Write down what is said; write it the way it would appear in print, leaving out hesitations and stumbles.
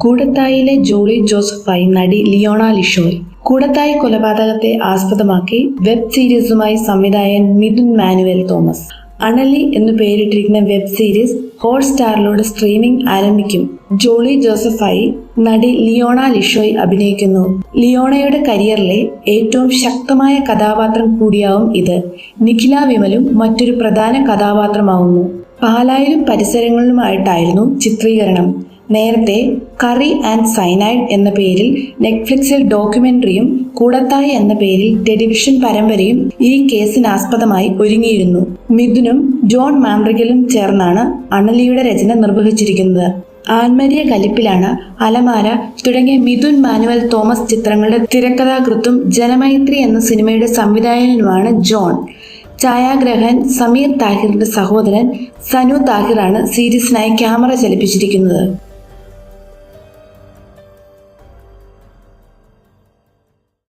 കൂടത്തായിയിലെ ജോളി ജോസഫായി നടി ലിയോണ ലിഷോയ്. കൂടത്തായി കൊലപാതകത്തെ ആസ്പദമാക്കി വെബ് സീരീസുമായി സംവിധായകൻ മിഥുൻ മാനുവൽ തോമസ്. അണലി എന്നു പേരിട്ടിരിക്കുന്ന വെബ് സീരീസ് ഹോട്ട്സ്റ്റാറിലൂടെ സ്ട്രീമിംഗ് ആരംഭിക്കും. ജോളി ജോസഫായി നടി ലിയോണ ലിഷോയ് അഭിനയിക്കുന്നു. ലിയോണയുടെ കരിയറിലെ ഏറ്റവും ശക്തമായ കഥാപാത്രം കൂടിയാവും ഇത്. നിഖില വിമലും മറ്റൊരു പ്രധാന കഥാപാത്രമാവുന്നു. പാലായിലും പരിസരങ്ങളിലുമായിട്ടായിരുന്നു ചിത്രീകരണം. നേരത്തെ കറി ആൻഡ് സൈനൈഡ് എന്ന പേരിൽ നെറ്റ്ഫ്ലിക്സിൽ ഡോക്യുമെന്ററിയും കൂടത്തായി എന്ന പേരിൽ ടെലിവിഷൻ പരമ്പരയും ഈ കേസിനാസ്പദമായി ഒരുങ്ങിയിരുന്നു. മിഥുനും ജോൺ മാൻട്രിഗലും ചേർന്നാണ് അണലിയുടെ രചന നിർവഹിച്ചിരിക്കുന്നത്. ആൻമരിയ കലിപ്പിലാണ് അലമാര തുടങ്ങിയ മിഥുൻ മാനുവൽ തോമസ് ചിത്രങ്ങളുടെ തിരക്കഥാകൃത്തും ജനമൈത്രി എന്ന സിനിമയുടെ സംവിധായകനുമാണ് ജോൺ. ഛായാഗ്രഹകൻ സമീർ താഹിറിന്റെ സഹോദരൻ സനു താഹിറാണ് സീരീസിനായി ക്യാമറ ചലിപ്പിച്ചിരിക്കുന്നത്.